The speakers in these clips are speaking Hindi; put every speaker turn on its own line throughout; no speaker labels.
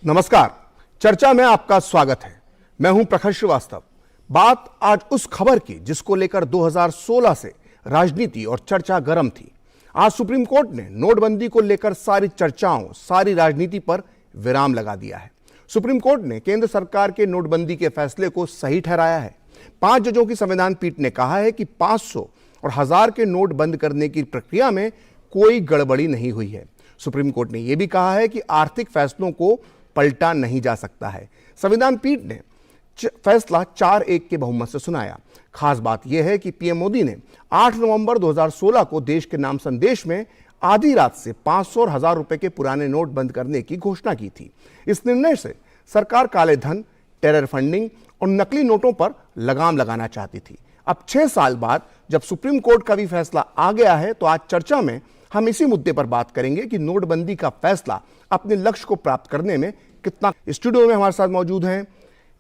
नमस्कार, चर्चा में आपका स्वागत है। मैं हूं प्रखर श्रीवास्तव। बात आज उस खबर की जिसको लेकर 2016 से राजनीति और चर्चा गर्म थी। आज सुप्रीम कोर्ट ने नोटबंदी को लेकर सारी चर्चाओं, सारी राजनीति पर विराम लगा दिया है। सुप्रीम कोर्ट ने केंद्र सरकार के नोटबंदी के फैसले को सही ठहराया है। 5 जजों की संविधान पीठ ने कहा है कि 500 और 1000 के नोट बंद करने की प्रक्रिया में कोई गड़बड़ी नहीं हुई है। सुप्रीम कोर्ट ने यह भी कहा है कि आर्थिक फैसलों को पलटा नहीं जा सकता है। संविधान पीठ ने फैसला 4-1 के बहुमत से सुनाया। खास बात यह है कि पीएम मोदी ने 8 नवंबर 2016 को देश के नाम संदेश में आधी रात से 500 और 1000 रुपए के पुराने नोट बंद करने की घोषणा की थी। इस निर्णय से सरकार काले धन, टेरर फंडिंग और नकली नोटों पर लगाम लगाना चाहती थी। अब 6 साल बाद जब सुप्रीम कोर्ट का भी फैसला आ गया है, तो आज चर्चा में हम इसी मुद्दे पर बात करेंगे कि नोटबंदी का फैसला अपने लक्ष्य को प्राप्त करने में कितना। स्टूडियो में हमारे साथ मौजूद हैं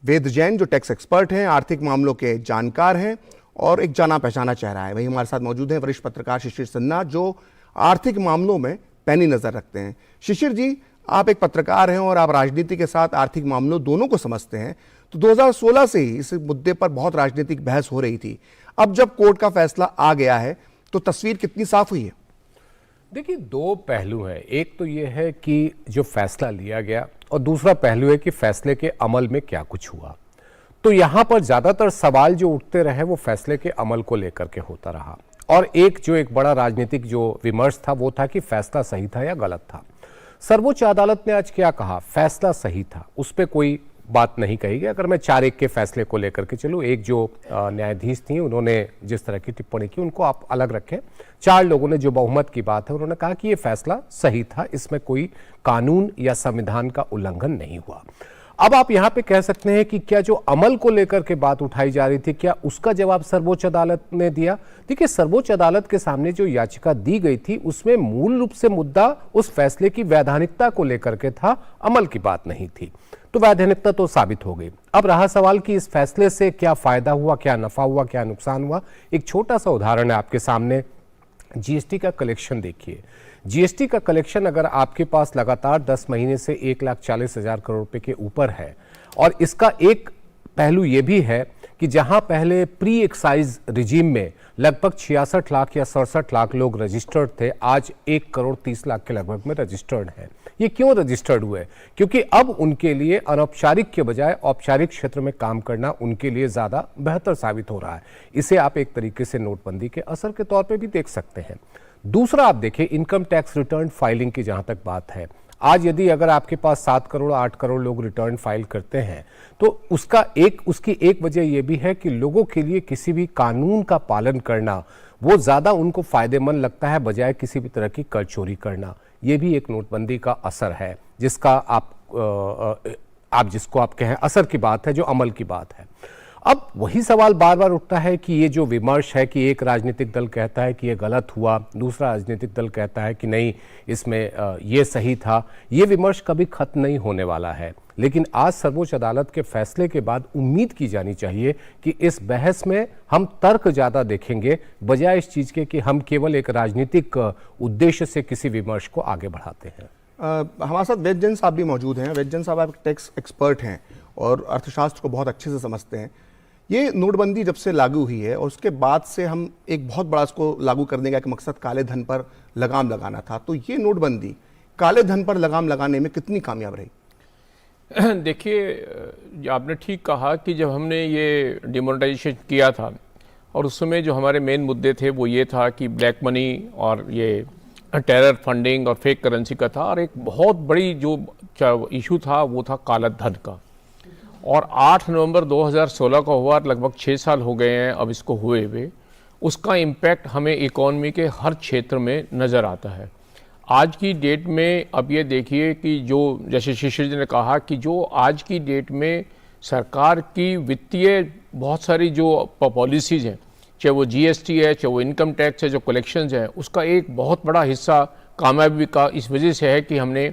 वेद जैन, जो टैक्स एक्सपर्ट हैं, आर्थिक मामलों के जानकार हैं और एक जाना पहचाना चेहरा है। वहीं हमारे साथ मौजूद हैं वरिष्ठ पत्रकार शिशिर सिन्हा, जो आर्थिक मामलों में पैनी नजर रखते हैं। शिशिर जी, आप एक पत्रकार हैं और आप राजनीति के साथ आर्थिक मामलों दोनों को समझते हैं। तो 2016 से ही इस मुद्दे पर बहुत राजनीतिक बहस हो रही थी। अब जब कोर्ट का फैसला आ गया है तो तस्वीर कितनी साफ हुई है?
देखिए, 2 पहलू हैं। एक तो ये है कि जो फैसला लिया गया और दूसरा पहलू है कि फैसले के अमल में क्या कुछ हुआ। तो यहाँ पर ज़्यादातर सवाल जो उठते रहे वो फैसले के अमल को लेकर के होता रहा। और एक बड़ा राजनीतिक जो विमर्श था वो था कि फैसला सही था या गलत था। सर्वोच्च अदालत ने आज क्या कहा? फैसला सही था, उस पर कोई बात नहीं कही गई। अगर मैं 4-1 के फैसले को लेकर के चलूँ, एक जो न्यायाधीश थी उन्होंने जिस तरह की टिप्पणी की उनको आप अलग रखें। 4 लोगों ने, जो बहुमत की बात है, उन्होंने कहा कि ये फैसला सही था, इसमें कोई कानून या संविधान का उल्लंघन नहीं हुआ। अब आप यहाँ पे कह सकते हैं कि क्या जो अमल को लेकर के बात उठाई जा रही थी, क्या उसका जवाब सर्वोच्च अदालत ने दिया? देखिए, सर्वोच्च अदालत के सामने जो याचिका दी गई थी उसमें मूल रूप से मुद्दा उस फैसले की वैधानिकता को लेकर के था, अमल की बात नहीं थी। तो वैधानिकता तो साबित हो गई। अब रहा सवाल कि इस फैसले से क्या फायदा हुआ, क्या नफा हुआ, क्या नुकसान हुआ। एक छोटा सा उदाहरण है आपके सामने। जीएसटी का कलेक्शन देखिए। जीएसटी का कलेक्शन अगर आपके पास लगातार 10 महीने से 1,40,000 करोड़ रुपए के ऊपर है, और इसका एक पहलू यह भी है कि जहां पहले प्री एक्साइज रिजीम में लगभग 66 लाख या 67 लाख लोग रजिस्टर्ड थे, आज 1,30,00,000 के लगभग में रजिस्टर्ड है। ये क्यों रजिस्टर्ड हुए? क्योंकि अब उनके लिए अनौपचारिक के बजाय औपचारिक क्षेत्र में काम करना उनके लिए ज़्यादा बेहतर साबित हो रहा है। इसे आप एक तरीके से नोटबंदी के असर के तौर पे भी देख सकते हैं। दूसरा, आप देखिए इनकम टैक्स रिटर्न फाइलिंग की जहाँ तक बात है, आज यदि अगर आपके पास 7 करोड़ 8 करोड़ लोग रिटर्न फाइल करते हैं तो उसकी एक वजह यह भी है कि लोगों के लिए किसी भी कानून का पालन करना वो ज़्यादा उनको फायदेमंद लगता है बजाय किसी भी तरह की कर चोरी करना। ये भी एक नोटबंदी का असर है, जिसका आप जिसको आप कहें असर की बात है, जो अमल की बात है। अब वही सवाल बार बार उठता है कि ये जो विमर्श है कि एक राजनीतिक दल कहता है कि ये गलत हुआ, दूसरा राजनीतिक दल कहता है कि नहीं इसमें ये सही था, ये विमर्श कभी खत्म नहीं होने वाला है। लेकिन आज सर्वोच्च अदालत के फैसले के बाद उम्मीद की जानी चाहिए कि इस बहस में हम तर्क ज़्यादा देखेंगे बजाय इस चीज़ के कि हम केवल एक राजनीतिक उद्देश्य से किसी विमर्श को आगे बढ़ाते हैं।
हमारे साथ वेद जैन साहब भी मौजूद हैं। वेद जैन साहब आप टैक्स एक्सपर्ट हैं और अर्थशास्त्र को बहुत अच्छे से समझते हैं। ये नोटबंदी जब से लागू हुई है और उसके बाद से हम एक बहुत बड़ा इसको लागू करने का एक मकसद काले धन पर लगाम लगाना था, तो ये नोटबंदी काले धन पर लगाम लगाने में कितनी कामयाब रही?
देखिए, आपने ठीक कहा कि जब हमने ये डिमोनेटाइजेशन किया था और उस समय जो हमारे मेन मुद्दे थे वो ये था कि ब्लैक मनी और ये टेरर फंडिंग और फेक करेंसी का था, और एक बहुत बड़ी जो इशू था वो था काला धन का। और 8 नवंबर 2016 का हुआ, लगभग 6 साल हो गए हैं अब इसको हुए हुए। उसका इम्पैक्ट हमें इकॉनमी के हर क्षेत्र में नज़र आता है। आज की डेट में अब ये देखिए कि जो जैसे शिशिर जी ने कहा कि जो आज की डेट में सरकार की वित्तीय बहुत सारी जो पॉलिसीज़ हैं, चाहे वो जीएसटी है, चाहे वो इनकम टैक्स है, जो कलेक्शंस है, उसका एक बहुत बड़ा हिस्सा कामयाबी का इस वजह से है कि हमने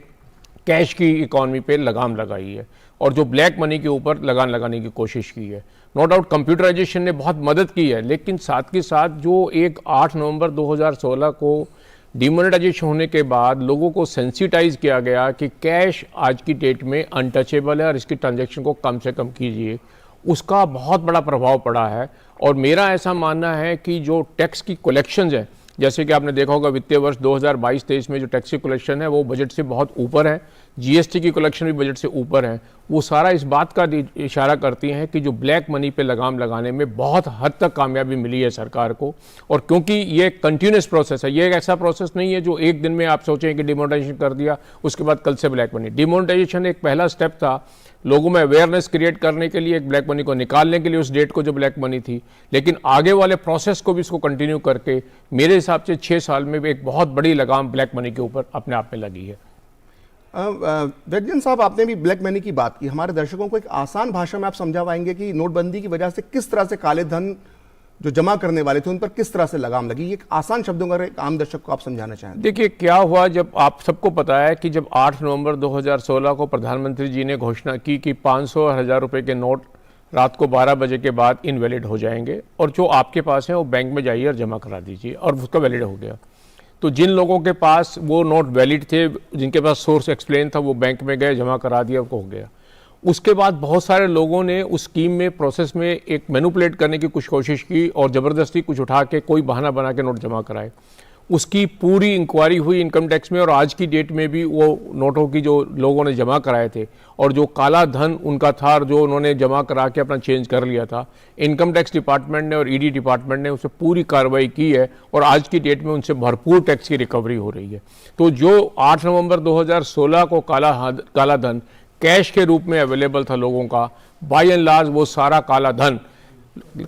कैश की इकॉनमी पे लगाम लगाई है और जो ब्लैक मनी के ऊपर लगाम लगाने की कोशिश की है। नो डाउट कंप्यूटराइजेशन ने बहुत मदद की है, लेकिन साथ के साथ जो एक 8 नवंबर 2016 को डिमोनेटाइजेशन होने के बाद लोगों को सेंसिटाइज किया गया कि कैश आज की डेट में अनटचेबल है और इसकी ट्रांजैक्शन को कम से कम कीजिए, उसका बहुत बड़ा प्रभाव पड़ा है। और मेरा ऐसा मानना है कि जो टैक्स की कलेक्शंस है, जैसे कि आपने देखा होगा वित्तीय वर्ष 2022-23 में जो टैक्स की कलेक्शन है वो बजट से बहुत ऊपर है, जीएसटी की कलेक्शन भी बजट से ऊपर है। वो सारा इस बात का इशारा करती हैं कि जो ब्लैक मनी पे लगाम लगाने में बहुत हद तक कामयाबी मिली है सरकार को। और क्योंकि ये कंटिन्यूस प्रोसेस है, ये एक ऐसा प्रोसेस नहीं है जो एक दिन में आप सोचें कि डिमोनेटाइजेशन कर दिया उसके बाद कल से ब्लैक मनी। डिमोनेटाइजेशन एक पहला स्टेप था लोगों में अवेयरनेस क्रिएट करने के लिए, एक ब्लैक मनी को निकालने के लिए उस डेट को जो ब्लैक मनी थी, लेकिन आगे वाले प्रोसेस को भी इसको कंटिन्यू करके मेरे हिसाब से 6 साल में भी एक बहुत बड़ी लगाम ब्लैक मनी के ऊपर अपने आप में लगी है।
वैद्यन साहब, आपने भी ब्लैक मनी की बात की, हमारे दर्शकों को एक आसान भाषा में आप समझा पाएंगे कि नोटबंदी की वजह से किस तरह से काले धन जो जमा करने वाले थे उन पर किस तरह से लगाम लगी? एक आसान शब्दों का एक आम दर्शक को आप समझाना चाहें।
देखिए क्या हुआ, जब आप सबको पता है कि जब 8 नवंबर 2016 को प्रधानमंत्री जी ने घोषणा की कि 500 और 1000 रुपए के नोट रात को 12 बजे के बाद इनवैलिड हो जाएंगे और जो आपके पास है वो बैंक में जाइए और जमा करा दीजिए, और उसका वैलिड हो गया। तो जिन लोगों के पास वो नोट वैलिड थे, जिनके पास सोर्स एक्सप्लेन था, वो बैंक में गए, जमा करा दिया, हो गया। उसके बाद बहुत सारे लोगों ने उस स्कीम में प्रोसेस में एक मैनिपुलेट करने की कुछ कोशिश की और ज़बरदस्ती कुछ उठा के कोई बहाना बना के नोट जमा कराए। उसकी पूरी इंक्वायरी हुई इनकम टैक्स में और आज की डेट में भी वो नोटों की जो लोगों ने जमा कराए थे और जो काला धन उनका था और जो उन्होंने जमा करा के अपना चेंज कर लिया था, इनकम टैक्स डिपार्टमेंट ने और ईडी डिपार्टमेंट ने उससे पूरी कार्रवाई की है और आज की डेट में उनसे भरपूर टैक्स की रिकवरी हो रही है। तो जो 8 नवंबर 2016 को काला धन कैश के रूप में अवेलेबल था लोगों का, बाय एंड लार्ज वो सारा काला धन,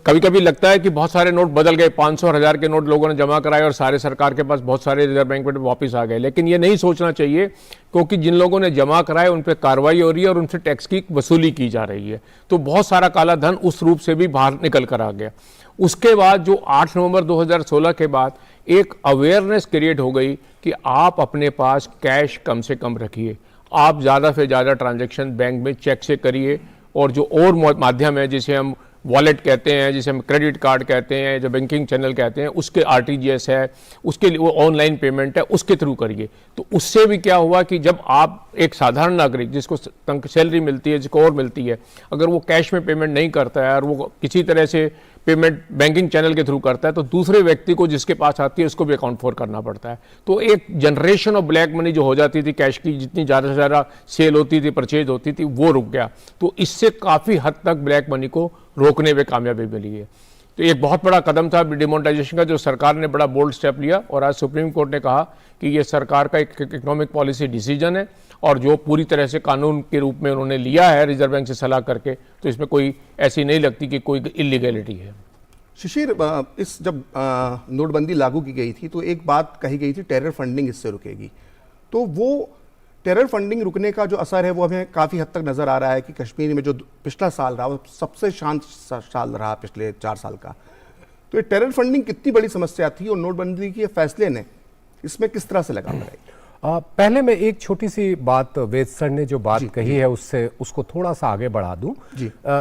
कभी कभी लगता है कि बहुत सारे नोट बदल गए, 500 और 1000 के नोट लोगों ने जमा कराए और सारे सरकार के पास बहुत सारे रिजर्व बैंक में वापस आ गए, लेकिन ये नहीं सोचना चाहिए क्योंकि जिन लोगों ने जमा कराए उन पर कार्रवाई हो रही है और उनसे टैक्स की वसूली की जा रही है। तो बहुत सारा काला धन उस रूप से भी बाहर निकल कर आ गया। उसके बाद जो 8 नवंबर 2016 के बाद एक अवेयरनेस क्रिएट हो गई कि आप अपने पास कैश कम से कम रखिए, आप ज़्यादा से ज़्यादा ट्रांजैक्शन बैंक में चेक से करिए, और जो और माध्यम है जिसे हम वॉलेट कहते हैं, जिसे हम क्रेडिट कार्ड कहते हैं, जो बैंकिंग चैनल कहते हैं, उसके आरटीजीएस है, उसके लिए वो ऑनलाइन पेमेंट है, उसके थ्रू करिए। तो उससे भी क्या हुआ कि जब आप एक साधारण नागरिक जिसको सैलरी मिलती है, जिसको और मिलती है, अगर वो कैश में पेमेंट नहीं करता है और वो किसी तरह से पेमेंट बैंकिंग चैनल के थ्रू करता है, तो दूसरे व्यक्ति को जिसके पास आती है उसको भी अकाउंट फॉर करना पड़ता है। तो एक जनरेशन ऑफ ब्लैक मनी जो हो जाती थी, कैश की जितनी ज़्यादा से ज़्यादा सेल होती थी, परचेज होती थी, वो रुक गया। तो इससे काफ़ी हद तक ब्लैक मनी को रोकने में कामयाबी मिली है। तो एक बहुत बड़ा कदम था डिमोनेटाइजेशन का, जो सरकार ने बड़ा बोल्ड स्टेप लिया, और आज सुप्रीम कोर्ट ने कहा कि ये सरकार का एक इकोनॉमिक पॉलिसी डिसीजन है और जो पूरी तरह से कानून के रूप में उन्होंने लिया है रिजर्व बैंक से सलाह करके, तो इसमें कोई ऐसी नहीं लगती कि कोई इलीगैलिटी है।
शिशिर, इस जब नोटबंदी लागू की गई थी तो एक बात कही गई थी, टेरर फंडिंग इससे रुकेगी। तो वो टेरर फंडिंग रुकने का जो असर है वो हमें काफ़ी हद तक नज़र आ रहा है कि कश्मीर में जो पिछला साल रहा वो सबसे शांत साल रहा पिछले 4 साल का। तो ये टेरर फंडिंग कितनी बड़ी समस्या थी और नोटबंदी के फैसले ने इसमें किस तरह से लगाम लगाई?
पहले मैं एक छोटी सी बात वेद सर ने जो बात कही है उसको थोड़ा सा आगे बढ़ा दूं।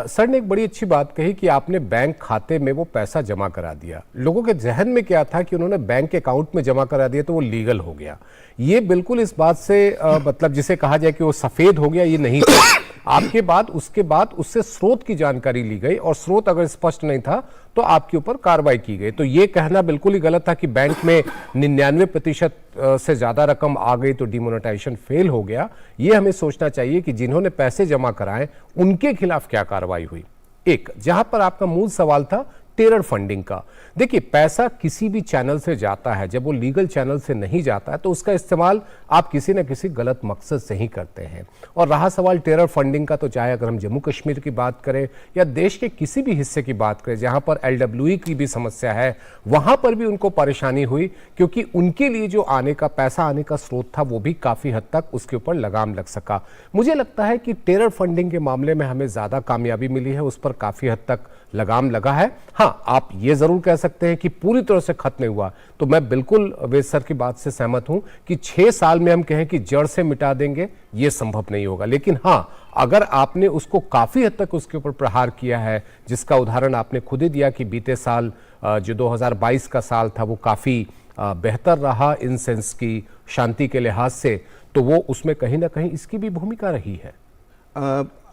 सर ने एक बड़ी अच्छी बात कही कि आपने बैंक खाते में वो पैसा जमा करा दिया। लोगों के जहन में क्या था कि उन्होंने बैंक अकाउंट में जमा करा दिया तो वो लीगल हो गया। ये बिल्कुल इस बात से मतलब जिसे कहा जाए कि वो सफेद हो गया, ये नहीं था। आपके बाद उसके बाद उससे स्रोत की जानकारी ली गई और स्रोत अगर स्पष्ट नहीं था तो आपके ऊपर कार्रवाई की गई। तो ये कहना बिल्कुल ही गलत था कि बैंक में 99% से ज्यादा रकम आ गई तो डिमोनेटाइजेशन फेल हो गया। ये हमें सोचना चाहिए कि जिन्होंने पैसे जमा कराए उनके खिलाफ क्या कार्रवाई हुई। एक, जहां पर आपका मूल सवाल था टेरर फंडिंग का, देखिए पैसा किसी भी चैनल से जाता है, जब वो लीगल चैनल से नहीं जाता है तो उसका इस्तेमाल आप किसी न किसी गलत मकसद से ही करते हैं। और रहा सवाल टेरर फंडिंग का, तो चाहे अगर हम जम्मू कश्मीर की बात करें या देश के किसी भी हिस्से की बात करें जहां पर LWE की भी समस्या है, वहां पर भी उनको परेशानी हुई क्योंकि उनके लिए जो पैसा आने का स्रोत था वो भी काफी हद तक उसके ऊपर लगाम लग सका। मुझे लगता है कि टेरर फंडिंग के मामले में हमें ज्यादा कामयाबी मिली है, उस पर काफी हद तक लगाम लगा है। हाँ, हाँ, आप ये जरूर कह सकते हैं कि पूरी तरह से खत्म नहीं हुआ। तो मैं बिल्कुल वेद सर की बात से सहमत हूं कि 6 साल में हम कहें कि जड़ से मिटा देंगे, ये संभव नहीं होगा। लेकिन हाँ, अगर आपने उसको काफी हद तक उसके ऊपर प्रहार किया है, जिसका उदाहरण आपने खुद ही दिया कि बीते साल जो 2022 का साल था वो काफी बेहतर रहा इन सेंस की शांति के लिहाज से, तो वो उसमें कहीं ना कहीं इसकी भी भूमिका रही है।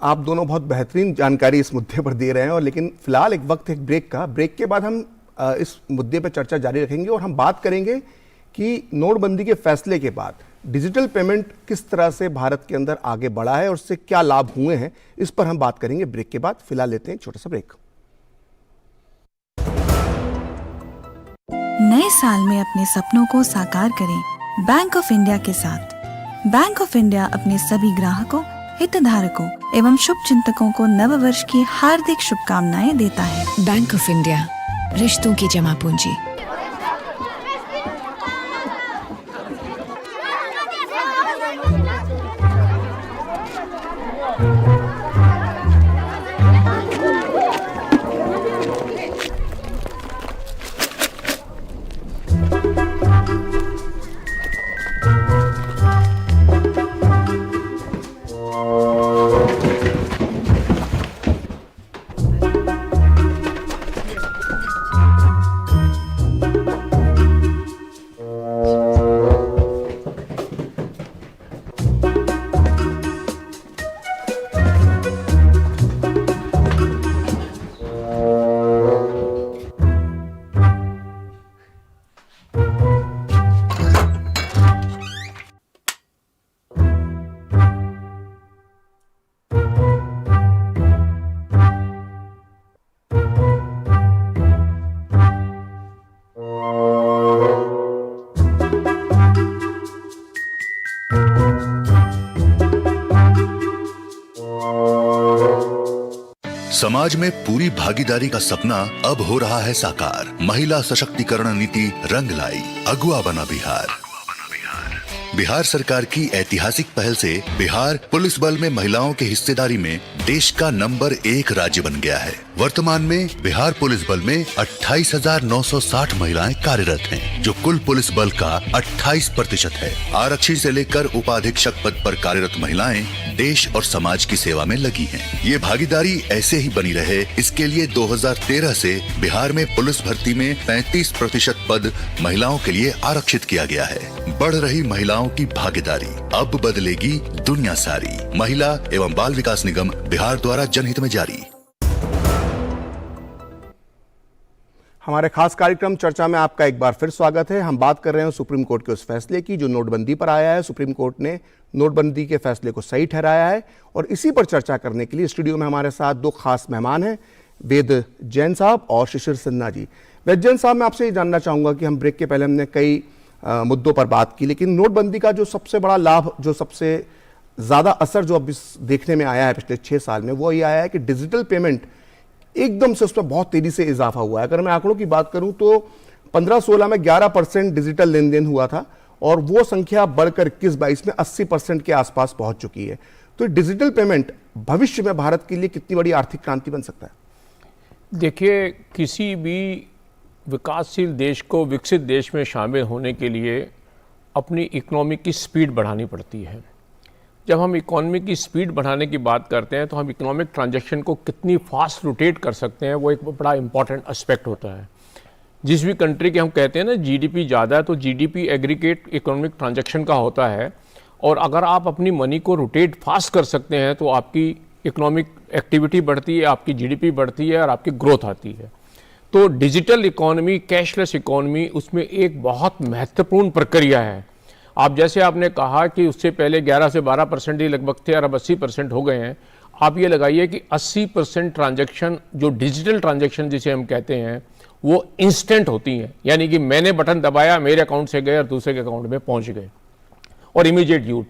आप दोनों बहुत बेहतरीन जानकारी इस मुद्दे पर दे रहे हैं, और लेकिन फिलहाल एक वक्त एक ब्रेक का। ब्रेक के बाद हम इस मुद्दे पर चर्चा जारी रखेंगे और हम बात करेंगे कि नोटबंदी के फैसले के बाद डिजिटल पेमेंट किस तरह से भारत के अंदर आगे बढ़ा है और उससे क्या लाभ हुए हैं, इस पर हम बात करेंगे ब्रेक के बाद। फिलहाल लेते हैं एक छोटा सा ब्रेक।
नए साल में अपने सपनों को साकार करें बैंक ऑफ इंडिया के साथ। बैंक ऑफ इंडिया अपने सभी ग्राहकों, हितधारकों एवं शुभ चिंतकों को नव वर्ष की हार्दिक शुभकामनाएं देता है।
बैंक ऑफ इंडिया, रिश्तों की जमा पूंजी।
समाज में पूरी भागीदारी का सपना अब हो रहा है साकार। महिला सशक्तिकरण नीति रंग लाई, अगुआ बना बिहार। बिहार सरकार की ऐतिहासिक पहल से बिहार पुलिस बल में महिलाओं की हिस्सेदारी में देश का नंबर 1 राज्य बन गया है। वर्तमान में बिहार पुलिस बल में 28,960 महिलाएं कार्यरत हैं, जो कुल पुलिस बल का 28% है। आरक्षी से लेकर उपाधीक्षक पद पर कार्यरत महिलाएं देश और समाज की सेवा में लगी हैं। ये भागीदारी ऐसे ही बनी रहे, इसके लिए 2013 से बिहार में पुलिस भर्ती में 35% पद महिलाओं के लिए आरक्षित किया गया है। बढ़ रही महिलाओं की भागीदारी, अब बदलेगी दुनिया सारी। महिला एवं बाल विकास निगम बिहार द्वारा जनहित में जारी।
हमारे खास कार्यक्रम चर्चा में आपका एक बार फिर स्वागत है। हम बात कर रहे हैं सुप्रीम कोर्ट के उस फैसले की जो नोटबंदी पर आया है। सुप्रीम कोर्ट ने नोटबंदी के फैसले को सही ठहराया है, और इसी पर चर्चा करने के लिए स्टूडियो में हमारे साथ 2 खास मेहमान हैं, वेद जैन साहब और शिशिर सिन्हा जी। वेद जैन साहब, मैं आपसे ये जानना चाहूँगा कि हम ब्रेक के पहले हमने कई मुद्दों पर बात की, लेकिन नोटबंदी का जो सबसे बड़ा लाभ, जो सबसे ज़्यादा असर जो अब इस देखने में आया है पिछले 6 साल में, वो ये आया है कि डिजिटल पेमेंट एकदम से उस पर बहुत तेजी से इजाफा हुआ है। अगर मैं आंकड़ों की बात करूं तो 15-16 में 11% डिजिटल लेन देन हुआ था, और वो संख्या बढ़कर 21-22 में 80% के आसपास पहुंच चुकी है। तो डिजिटल पेमेंट भविष्य में भारत के लिए कितनी बड़ी आर्थिक क्रांति बन सकता है?
देखिए, किसी भी विकासशील देश को विकसित देश में शामिल होने के लिए अपनी इकोनॉमी की स्पीड बढ़ानी पड़ती है। जब हम इकोनॉमी की स्पीड बढ़ाने की बात करते हैं तो हम इकोनॉमिक ट्रांजैक्शन को कितनी फास्ट रोटेट कर सकते हैं, वो एक बड़ा इंपॉर्टेंट एस्पेक्ट होता है। जिस भी कंट्री के हम कहते हैं ना जीडीपी ज़्यादा है, तो जीडीपी एग्रीगेट इकोनॉमिक ट्रांजैक्शन का होता है, और अगर आप अपनी मनी को रोटेट फास्ट कर सकते हैं तो आपकी इकोनॉमिक एक्टिविटी बढ़ती है, आपकी जीडीपी बढ़ती है और आपकी ग्रोथ आती है। तो डिजिटल इकोनॉमी, कैशलेस इकोनॉमी, उसमें एक बहुत महत्वपूर्ण प्रक्रिया है। आप जैसे आपने कहा कि उससे पहले 11 से 12% ही लगभग थे और अब 80% हो गए हैं। आप ये लगाइए कि 80% ट्रांजैक्शन, जो डिजिटल ट्रांजैक्शन जिसे हम कहते हैं, वो इंस्टेंट होती हैं। यानी कि मैंने बटन दबाया, मेरे अकाउंट से गए और दूसरे के अकाउंट में पहुंच गए, और इमीडिएट यूज।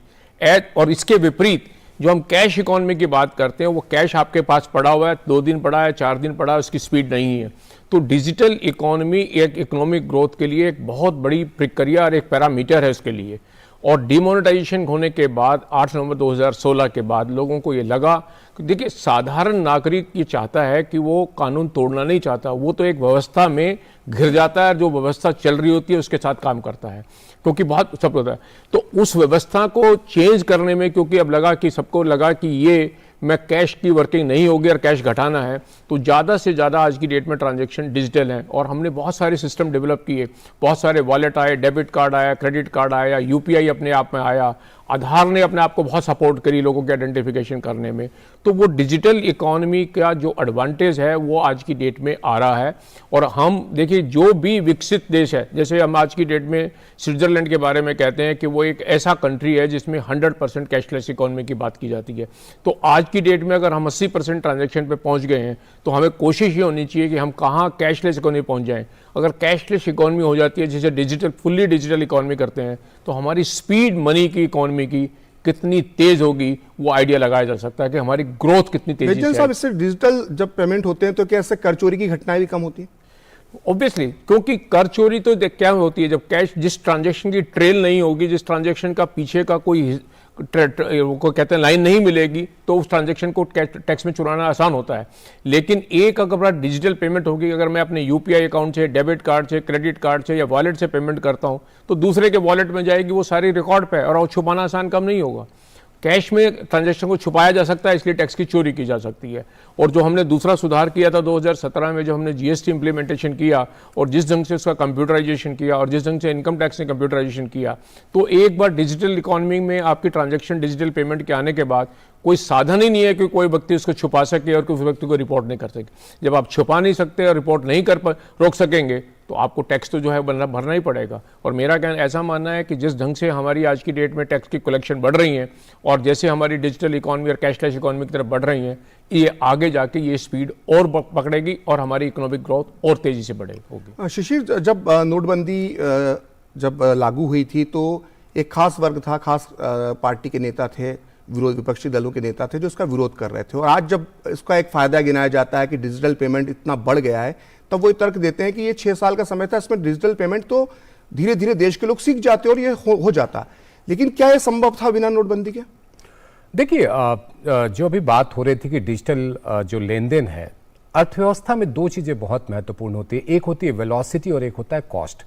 और इसके विपरीत जो हम कैश इकोनॉमी की बात करते हैं, वो कैश आपके पास पड़ा हुआ है, 2 दिन पड़ा है, 4 दिन पड़ा है, उसकी स्पीड नहीं है। तो डिजिटल इकोनॉमी एक इकोनॉमिक ग्रोथ के लिए एक बहुत बड़ी प्रक्रिया और एक पैरामीटर है उसके लिए। और डिमोनेटाइजेशन होने के बाद 8 नवंबर 2016 के बाद लोगों को ये लगा कि देखिए साधारण नागरिक ये चाहता है कि वो कानून तोड़ना नहीं चाहता, वो तो एक व्यवस्था में घिर जाता है, जो व्यवस्था चल रही होती है उसके साथ काम करता है, क्योंकि बहुत सब होता है। तो उस व्यवस्था को चेंज करने में, क्योंकि अब लगा कि सबको लगा कि ये मैं कैश की वर्किंग नहीं होगी और कैश घटाना है, तो ज़्यादा से ज़्यादा आज की डेट में ट्रांजैक्शन डिजिटल हैं और हमने बहुत सारे सिस्टम डेवलप किए, बहुत सारे वॉलेट आए, डेबिट कार्ड आया, क्रेडिट कार्ड आया, यूपीआई अपने आप में आया, आधार ने अपने आप को बहुत सपोर्ट करी लोगों के आइडेंटिफिकेशन करने में। तो वो डिजिटल इकोनॉमी का जो एडवांटेज है वो आज की डेट में आ रहा है। और हम देखिए जो भी विकसित देश है, जैसे हम आज की डेट में स्विट्जरलैंड के बारे में कहते हैं कि वो एक ऐसा कंट्री है जिसमें 100% कैशलेस इकोनॉमी की बात की जाती है। तो आज की डेट में अगर हम 80% ट्रांजैक्शन पे पहुंच गए हैं तो हमें कोशिश ये होनी चाहिए कि हम कहाँ कैशलेस इकोनॉमी पहुंच जाएं। अगर कैशलेस इकोनॉमी हो जाती है, जिसे डिजिटल फुल्ली डिजिटल इकोनॉमी करते हैं, तो हमारी स्पीड मनी की इकोनॉमी की कितनी तेज होगी वो आइडिया लगाया जा सकता है कि हमारी ग्रोथ कितनी तेजी
वैजयंत
से
साहब, इससे डिजिटल जब पेमेंट होते हैं तो क्या इससे कर चोरी की घटनाएं भी कम होती हैं?
ऑब्वियसली, क्योंकि कर चोरी तो क्या होती है, जब कैश जिस ट्रांजैक्शन की ट्रेल नहीं होगी, जिस ट्रांजैक्शन का पीछे का कोई को कहते हैं लाइन नहीं मिलेगी, तो उस ट्रांजैक्शन को टैक्स में चुराना आसान होता है। लेकिन एक अगर डिजिटल पेमेंट होगी, अगर मैं अपने यूपीआई अकाउंट से, डेबिट कार्ड से, क्रेडिट कार्ड से या वॉलेट से पेमेंट करता हूं, तो दूसरे के वॉलेट में जाएगी, वो सारी रिकॉर्ड पे है और छुपाना आसान कम नहीं होगा। कैश में ट्रांजैक्शन को छुपाया जा सकता है, इसलिए टैक्स की चोरी की जा सकती है। और जो हमने दूसरा सुधार किया था 2017 में, जो हमने जीएसटी इंप्लीमेंटेशन किया और जिस ढंग से उसका कंप्यूटराइजेशन किया और जिस ढंग से इनकम टैक्स ने कंप्यूटराइजेशन किया, तो एक बार डिजिटल इकोनॉमी में आपकी ट्रांजैक्शन डिजिटल पेमेंट के आने के बाद कोई साधन ही नहीं है कि कोई व्यक्ति उसको छुपा सके और किसी व्यक्ति को रिपोर्ट नहीं कर सके। जब आप छुपा नहीं सकते और रिपोर्ट नहीं रोक सकेंगे, तो आपको टैक्स तो जो है भरना ही पड़ेगा। और मेरा कहना ऐसा मानना है कि जिस ढंग से हमारी आज की डेट में टैक्स की कलेक्शन बढ़ रही है और जैसे हमारी डिजिटल इकोनॉमी और कैशलेस इकोनॉमी की तरफ बढ़ रही है, ये आगे जाके ये स्पीड और पकड़ेगी और हमारी इकोनॉमिक ग्रोथ और तेजी से बढ़ेगी।
शिशिर, जब नोटबंदी जब लागू हुई थी तो एक खास वर्ग था, खास पार्टी के नेता थे, विपक्षी दलों के नेता थे जो इसका विरोध कर रहे थे। और आज जब इसका एक फायदा गिनाया जाता है कि डिजिटल पेमेंट इतना बढ़ गया है, तब वो तर्क देते हैं कि ये 6 साल का समय था, इसमें डिजिटल पेमेंट तो धीरे धीरे देश के लोग सीख जाते और ये हो जाता। लेकिन क्या ये संभव था बिना नोटबंदी के?
देखिए, जो अभी बात हो रही थी कि डिजिटल जो लेन देन है, अर्थव्यवस्था में 2 चीजें बहुत महत्वपूर्ण होती है। एक होती है वेलोसिटी और एक होता है कॉस्ट।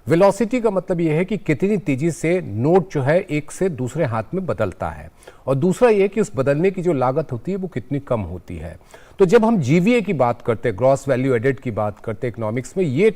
वेलोसिटी का मतलब यह है कि कितनी तेजी से नोट जो है एक से दूसरे हाथ में बदलता है, और दूसरा यह कि उस बदलने की जो लागत होती है वो कितनी कम होती है। तो जब हम जीवीए की बात करते हैं, ग्रॉस वैल्यू एडेड की बात करते हैं इकोनॉमिक्स में, ये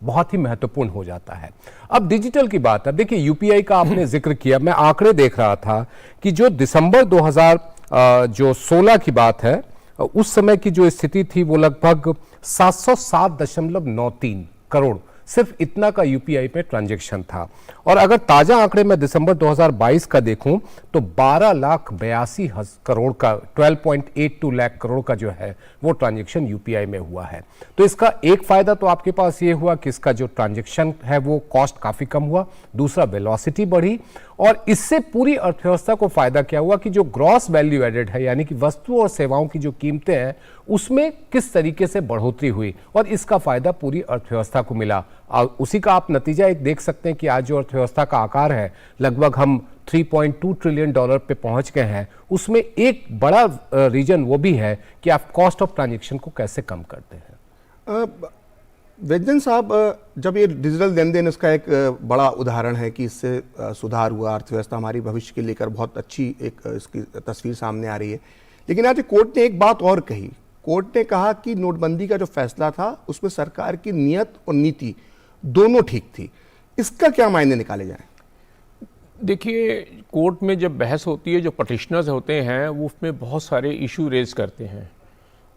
बहुत ही महत्वपूर्ण हो जाता है। अब डिजिटल की बात, अब देखिए यूपीआई का आपने जिक्र किया, मैं आंकड़े देख रहा था कि जो दिसंबर 2016 की बात है, उस समय की जो स्थिति थी वो लगभग 707.93 करोड़, सिर्फ इतना का यूपीआई पे ट्रांजैक्शन था। और अगर ताजा आंकड़े में दिसंबर 2022 का देखूं तो 12,82 करोड़ का, 12.82 लाख करोड़ का जो है वो ट्रांजैक्शन यूपीआई में हुआ है। तो इसका एक फायदा तो आपके पास ये हुआ कि इसका जो ट्रांजैक्शन है वो कॉस्ट काफी कम हुआ, दूसरा वेलोसिटी बढ़ी, और इससे पूरी अर्थव्यवस्था को फायदा क्या हुआ कि जो ग्रॉस वैल्यू एडेड है, यानी कि वस्तु और सेवाओं की जो कीमतें हैं, उसमें किस तरीके से बढ़ोतरी हुई और इसका फायदा पूरी अर्थव्यवस्था को मिला। और उसी का आप नतीजा एक देख सकते हैं कि आज जो अर्थव्यवस्था का आकार है, लगभग हम $3.2 ट्रिलियन पे पहुंच गए हैं। उसमें एक बड़ा रीजन वो भी है कि आप कॉस्ट ऑफ ट्रांजैक्शन को कैसे कम करते हैं।
वैजयंत साहब, जब ये डिजिटल लेन देन, इसका एक बड़ा उदाहरण है कि इससे सुधार हुआ, अर्थव्यवस्था हमारी भविष्य के लेकर बहुत अच्छी एक इसकी तस्वीर सामने आ रही है। लेकिन आज कोर्ट ने एक बात और कही। कोर्ट ने कहा कि नोटबंदी का जो फैसला था उसमें सरकार की नीयत और नीति दोनों ठीक थी। इसका क्या मायने निकाले जाएं?
देखिए, कोर्ट में जब बहस होती है, जो पटिशनर्स होते हैं वो उसमें बहुत सारे इशू रेज करते हैं,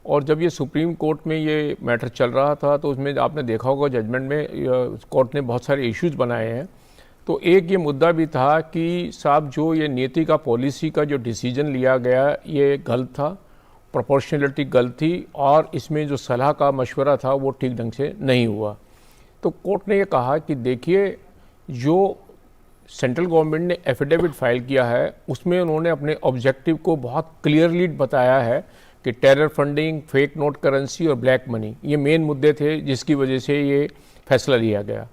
और जब ये सुप्रीम कोर्ट में ये मैटर चल रहा था तो उसमें आपने देखा होगा जजमेंट में कोर्ट ने बहुत सारे इश्यूज बनाए हैं। तो एक ये मुद्दा भी था कि साहब जो ये नीति का, पॉलिसी का जो डिसीजन लिया गया ये गलत था, प्रोपोर्शनलिटी गलत थी, और इसमें जो सलाह का मशवरा था वो ठीक ढंग से नहीं हुआ। तो कोर्ट ने ये कहा कि देखिए, जो सेंट्रल गवर्नमेंट ने एफिडेविट फाइल किया है उसमें उन्होंने अपने ऑब्जेक्टिव को बहुत क्लियरली बताया है कि terror funding, fake note currency और ब्लैक मनी ये मेन मुद्दे थे जिसकी वजह से ये फैसला लिया गया।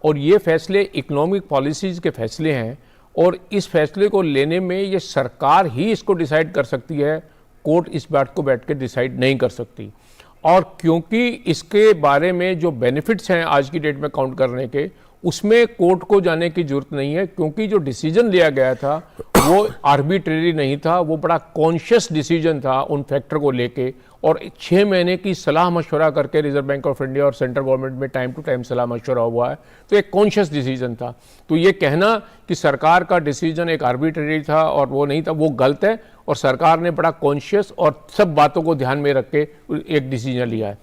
और ये फैसले इकोनॉमिक पॉलिसीज़ के फैसले हैं, और इस फैसले को लेने में ये सरकार ही इसको डिसाइड कर सकती है, कोर्ट इस बात को बैठ के डिसाइड नहीं कर सकती। और क्योंकि इसके बारे में जो बेनिफिट्स हैं आज की डेट में काउंट करने के, उसमें कोर्ट को जाने की जरूरत नहीं है, क्योंकि जो डिसीजन लिया गया था वो आर्बिट्रेरी नहीं था, वो बड़ा कॉन्शियस डिसीजन था उन फैक्टर को लेके। और 6 महीने की सलाह मशवरा करके रिजर्व बैंक ऑफ इंडिया और सेंट्रल गवर्नमेंट में टाइम टू टाइम सलाह मशवरा हुआ है, तो एक कॉन्शियस डिसीजन था। तो ये कहना कि सरकार का डिसीजन एक आर्बिट्रेरी था और वो नहीं था, वो गलत है। और सरकार ने बड़ा कॉन्शियस और सब बातों को ध्यान में रख के एक डिसीजन लिया है।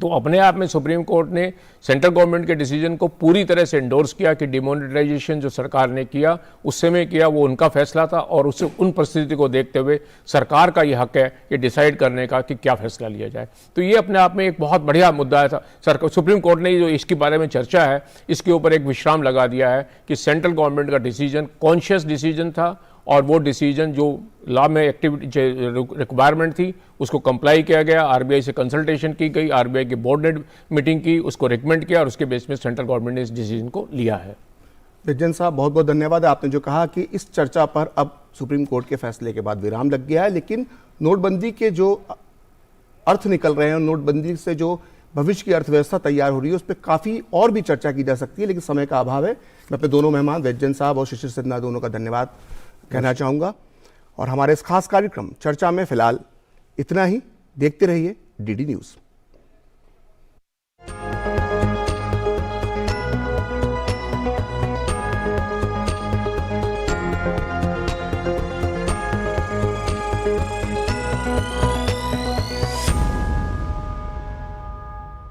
तो अपने आप में सुप्रीम कोर्ट ने सेंट्रल गवर्नमेंट के डिसीजन को पूरी तरह से एंडोर्स किया कि डिमोनेटाइजेशन जो सरकार ने किया उस समय किया, वो उनका फैसला था और उससे उन परिस्थिति को देखते हुए सरकार का ये हक है कि डिसाइड करने का कि क्या फैसला लिया जाए। तो ये अपने आप में एक बहुत बढ़िया मुद्दा था। सुप्रीम कोर्ट ने जो इसके बारे में चर्चा है, इसके ऊपर एक विश्राम लगा दिया है कि सेंट्रल गवर्नमेंट का डिसीजन कॉन्शियस डिसीजन था और वो डिसीजन जो लॉ में एक्टिविटी रिक्वायरमेंट थी उसको कंप्लाई किया गया। आरबीआई से कंसल्टेशन की गई, आरबीआई की बोर्ड ने मीटिंग की, उसको रिकमेंड किया और उसके बेस में सेंट्रल गवर्नमेंट ने इस डिसीजन को लिया है।
विजयन साहब, बहुत बहुत धन्यवाद। आपने जो कहा कि इस चर्चा पर अब सुप्रीम कोर्ट के फैसले के बाद विराम लग गया है, लेकिन नोटबंदी के जो अर्थ निकल रहे हैं, नोटबंदी से जो भविष्य की अर्थव्यवस्था तैयार हो रही है, उस पर काफ़ी और भी चर्चा की जा सकती है, लेकिन समय का अभाव है। मैं अपने दोनों मेहमान विजयन साहब और शिशिर सिन्हा दोनों का धन्यवाद कहना चाहूँगा। और हमारे इस खास कार्यक्रम चर्चा में फिलहाल इतना ही। देखते रहिए डीडी न्यूज़।